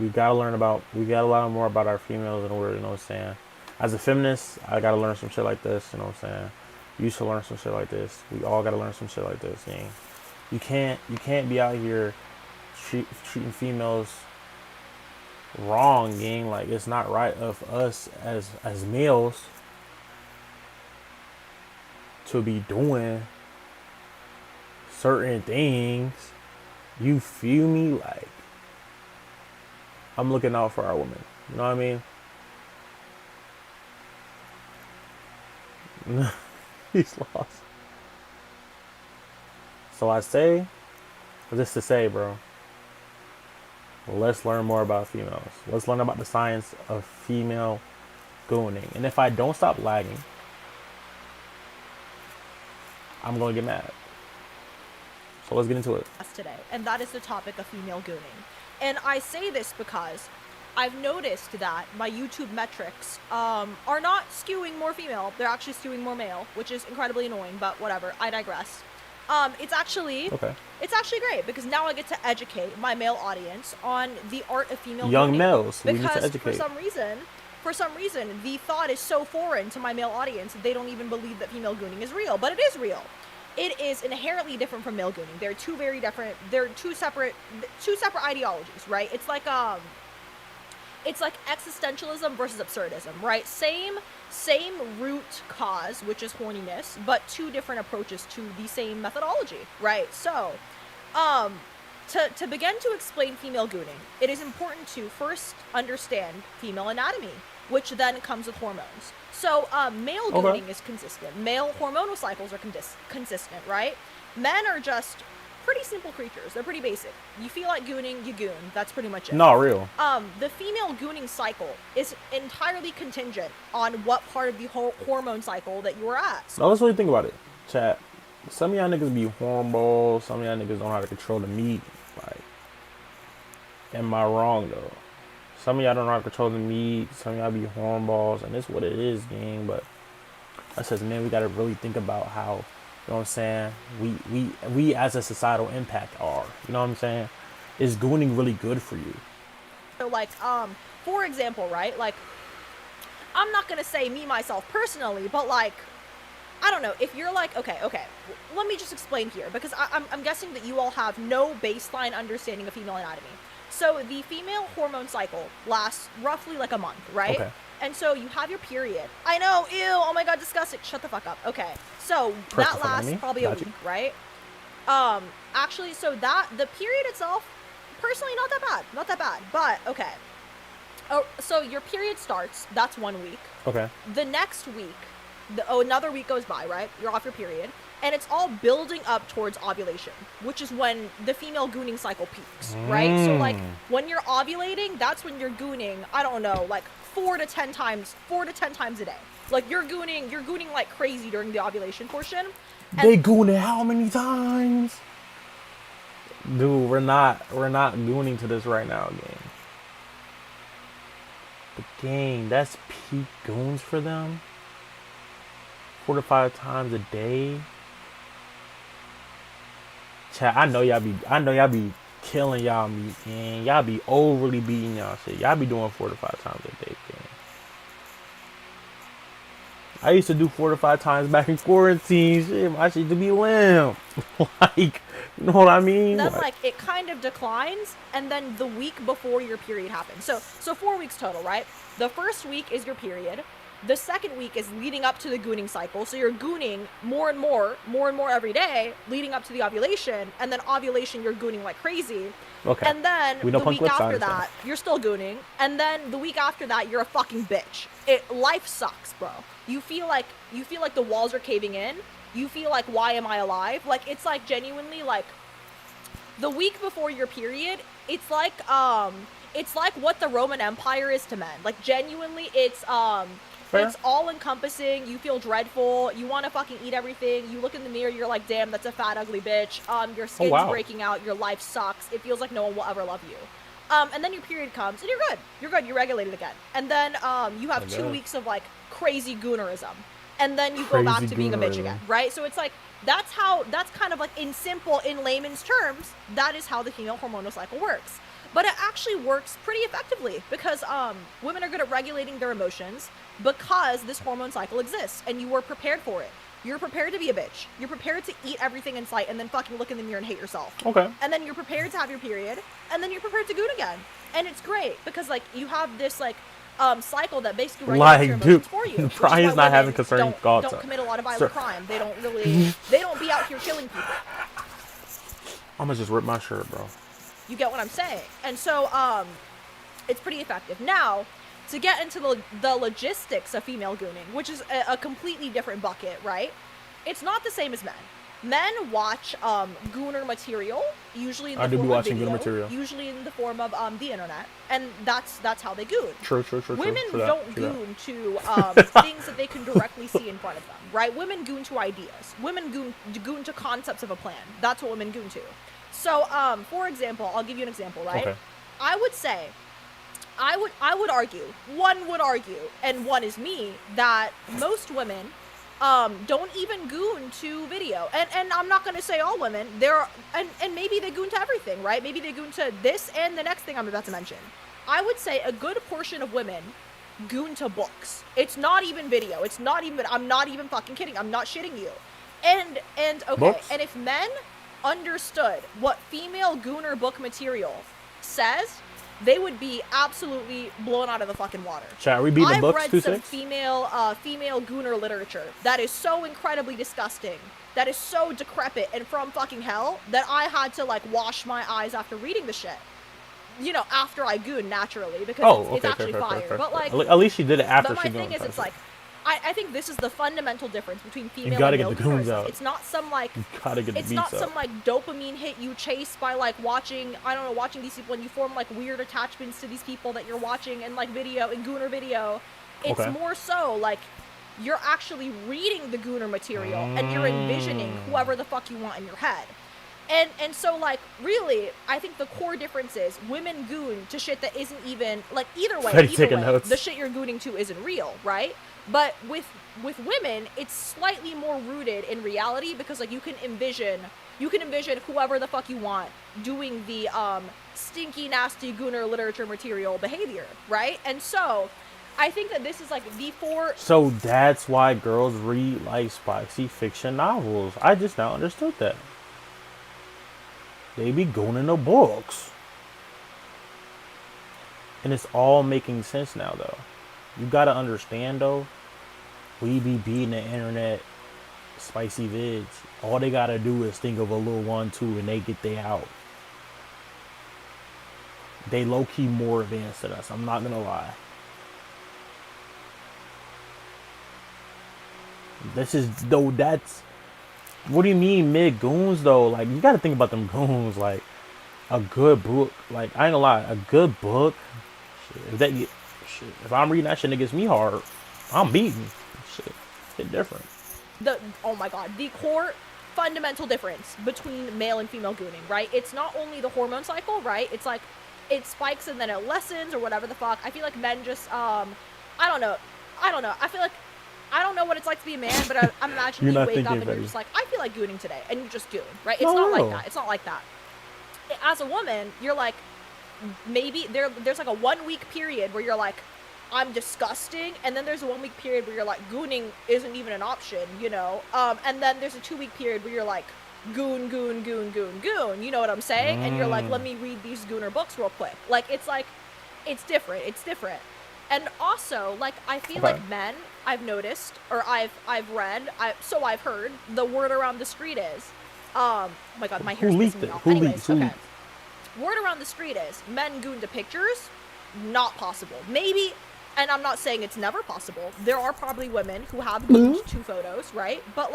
We gotta learn more about our females in order, you know what I'm saying? As a feminist, I gotta learn some shit like this, you know what I'm saying? You should learn some shit like this. We all gotta learn some shit like this, gang. You can't be out here treating females wrong, gang. Like it's not right of us as males to be doing certain things. You feel me? Like I'm looking out for our women. You know what I mean? He's lost. So I say, just to say, bro, let's learn more about females. Let's learn about the science of female gooning. And if I don't stop lagging, I'm going to get mad. So let's get into it. Today, and that is the topic of female gooning. And I say this because I've noticed that my YouTube metrics are not skewing more female. They're actually skewing more male, which is incredibly annoying, but whatever. I digress. It's actually great because now I get to educate my male audience on the art of female young gooning. males. We Because need to educate. For some reason, the thought is so foreign to my male audience that they don't even believe that female gooning is real, but it is real. It is inherently different from male gooning. They're two very different. They're two separate ideologies, right? It's like existentialism versus absurdism, right? Same root cause, which is horniness, but two different approaches to the same methodology, right? So, to begin to explain female gooning, it is important to first understand female anatomy, which then comes with hormones. So, male gooning is consistent. Male hormonal cycles are consistent, right? Men are just pretty simple creatures. They're pretty basic. You feel like gooning, you goon. That's pretty much it. No, real. The female gooning cycle is entirely contingent on what part of the hormone cycle that you are at. Now let's really think about it, chat. Some of y'all niggas be hornballs. Some of y'all niggas don't know how to control the meat. Like, am I wrong though? Some of y'all don't know how to control the meat. Some of y'all be hornballs, and it's what it is, gang. But that says, man, we gotta really think about how, you know what I'm saying, we as a societal impact are. You know what I'm saying? Is gooning really good for you? So, like, for example, right? Like, I'm not gonna say me myself personally, but like, I don't know, if you're like, okay, let me just explain here, because I'm guessing that you all have no baseline understanding of female anatomy. So the female hormone cycle lasts roughly like a month, right? Okay. And so you have your period. I know, ew, oh my god, disgusting. Shut the fuck up. Okay, so that lasts probably a week, right? Actually, so the period itself, personally, not that bad, but okay. Oh, so your period starts, that's 1 week. Okay. The next week, another week goes by, right? You're off your period. And it's all building up towards ovulation, which is when the female gooning cycle peaks, right? So, like, when you're ovulating, that's when you're gooning, I don't know, like 4 to 10 times a day. Like, you're gooning like crazy during the ovulation portion. And they gooning how many times? Dude, we're not gooning to this right now, gang. But gang, that's peak goons for them. 4 to 5 times a day. Chat, I know y'all be killing y'all meat, gang. Y'all be overly beating y'all shit. Y'all be doing 4 to 5 times a day, gang. I used to do 4 to 5 times back in quarantine. Shit, my shit to be limp. Like, you know what I mean? Then, like, it kind of declines, and then the week before your period happens. So 4 weeks total, right? The first week is your period. The second week is leading up to the gooning cycle. So you're gooning more and more every day, leading up to the ovulation. And then ovulation, you're gooning like crazy. Okay. And then the week after that, you're still gooning. And then the week after that, you're a fucking bitch. Life sucks, bro. You feel like the walls are caving in. You feel like, why am I alive? Like, it's like genuinely like the week before your period, it's like what the Roman Empire is to men. Like, genuinely, it's all-encompassing. You feel dreadful. You want to fucking eat everything. You look in the mirror, you're like, damn, that's a fat, ugly bitch. Your skin's breaking out. Your life sucks. It feels like no one will ever love you. And then your period comes, and you're good. You're good. You're regulated again. And then you have 2 weeks of, like, crazy goonerism. And then you go back to being a bitch again, right? So it's like, that's kind of like, in layman's terms, that is how the female hormonal cycle works. But it actually works pretty effectively because women are good at regulating their emotions because this hormone cycle exists and you were prepared for it. You're prepared to be a bitch. You're prepared to eat everything in sight and then fucking look in the mirror and hate yourself. Okay. And then you're prepared to have your period and then you're prepared to goon again. And it's great because like you have this like cycle that basically regulates your emotions for you. Brian's not having concerning thoughts. Don't commit a lot of violent crime. They don't really. They don't be out here killing people. I'm gonna just rip my shirt, bro. You get what I'm saying? And so it's pretty effective. Now, to get into the logistics of female gooning, which is a completely different bucket, right? It's not the same as men. Men watch gooner material, usually in the form of video, usually in the form of the internet, and that's how they goon. True. Women don't goon to things that they can directly see in front of them, right? Women goon to ideas. Women goon to concepts of a plan. That's what women goon to. So, for example, I'll give you an example, right? Okay. I would argue, one would argue, and one is me, that most women don't even goon to video. And I'm not going to say all women. And maybe they goon to everything, right? Maybe they goon to this and the next thing I'm about to mention. I would say a good portion of women goon to books. It's not even video. I'm not even fucking kidding. I'm not shitting you. And okay, books? And if men understood what female gooner book material says, they would be absolutely blown out of the fucking water. Chat, we beat the books. I've read some female gooner literature that is so incredibly disgusting, that is so decrepit and from fucking hell, that I had to like wash my eyes after reading the shit. You know, after I goon naturally, because it's actually fire. But like, at least she did it after she gooned. But my thing is, it's like, I think this is the fundamental difference between female and male gooners. You gotta get the goons out. It's not some like, it's not some like dopamine hit you chase by like watching, I don't know, watching these people, and you form like weird attachments to these people that you're watching in like video, in gooner video. It's more so like you're actually reading the gooner material and you're envisioning whoever the fuck you want in your head. And so, like, really, I think the core difference is women goon to shit that isn't even, like, either way, the shit you're gooning to isn't real, right? But with women, it's slightly more rooted in reality because, like, you can envision whoever the fuck you want doing the stinky, nasty gooner literature material behavior, right? And so, I think that this is, like, the four... So that's why girls read, like, spicy fiction novels. I just now understood that. They be going in the books. And it's all making sense now, though. You gotta understand, though. We be beating the internet spicy vids. All they gotta do is think of a little 1-2 and they get they out. They low-key more advanced than us. I'm not gonna lie. This is, though, that's... What do you mean mid goons though? Like, you gotta think about them goons. Like, a good book. Like, I ain't gonna lie, a good book. If I'm reading that shit and it gets me hard, I'm beating. Shit different. Oh my god, the core fundamental difference between male and female gooning, right? It's not only the hormone cycle, right? It's like it spikes and then it lessens or whatever the fuck. I feel like men just I don't know. I feel like I don't know what it's like to be a man, but I'm imagining you wake up and you're just like, I feel like gooning today, and you just goon, right? It's not like that. It's not like that. As a woman, you're like, maybe there's like a 1 week period where you're like, I'm disgusting, and then there's a 1 week period where you're like, gooning isn't even an option, you know? And then there's a 2 week period where you're like, goon, you know what I'm saying? And you're like, let me read these gooner books real quick. Like, it's different. And also, like, I feel like men, I've noticed, or I've read, I've heard, the word around the street is, oh my god, my hair's pissing me off. Anyways, okay. Word around the street is, men goon to pictures, not possible. Maybe, and I'm not saying it's never possible, there are probably women who have gooned to photos, right? But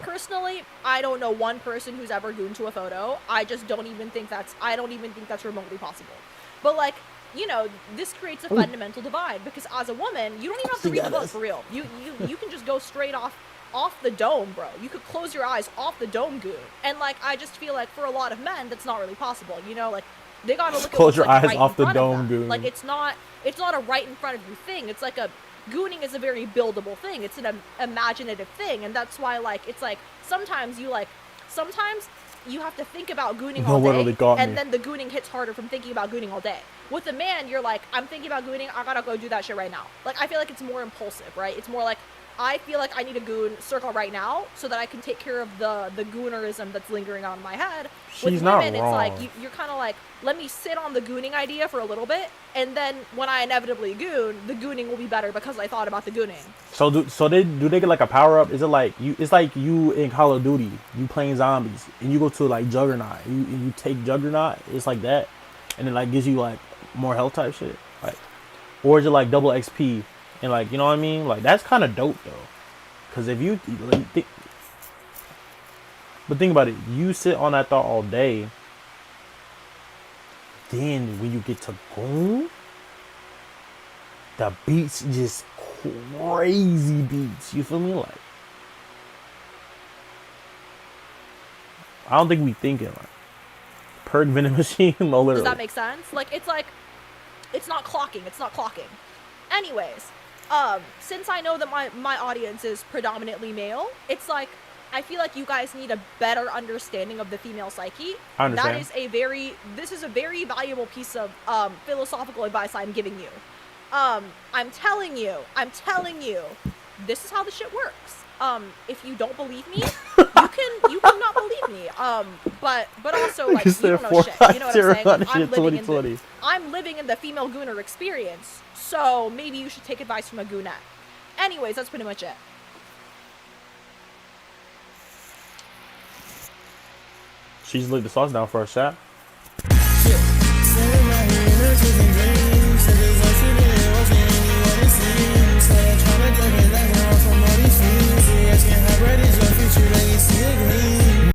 personally, I don't know one person who's ever gooned to a photo. I don't even think that's remotely possible. But, like, you know, this creates a fundamental divide because as a woman, you don't even have to read the book for real. You can just go straight off the dome, bro. You could close your eyes off the dome goon. And like, I just feel like for a lot of men, that's not really possible. You know, like they gotta look at close your eyes right off the dome goon. Like it's not a right in front of you thing. It's like gooning is a very buildable thing. It's an imaginative thing, and that's why like it's like sometimes you have to think about gooning No all one really day, got and me. then the gooning hits harder from thinking about gooning all day. With a man, you're like, I'm thinking about gooning, I gotta go do that shit right now. Like, I feel like it's more impulsive, right? It's more like, I feel like I need a goon circle right now so that I can take care of the goonerism that's lingering on in my head. She's With not women, it's like, wrong. you're kind of like, let me sit on the gooning idea for a little bit, and then when I inevitably goon, the gooning will be better because I thought about the gooning. So do they get like a power up? Is it like you? It's like you in Call of Duty, you playing zombies, and you go to like Juggernaut, and you take Juggernaut. It's like that, and it like gives you like more health type shit, like, or is it like double XP and like you know what I mean? Like that's kind of dope though, because if you, but think about it, you sit on that thought all day. Then when you get to goon, the beats just crazy beats. You feel me? Like I don't think we thinking like perk venom machine. No, literally. Does that make sense? Like, it's not clocking. It's not clocking. Anyways, since I know that my audience is predominantly male, it's like, I feel like you guys need a better understanding of the female psyche. I understand. This is a very valuable piece of philosophical advice I'm giving you. I'm telling you, this is how the shit works. If you don't believe me, you can not believe me. But also, like, you don't know shit. You know what I'm saying? Like, I'm living in the female gooner experience, so maybe you should take advice from a goonette. Anyways, that's pretty much it. She's laid the sauce down for a shot. Asking how bright is your future, then you see it green.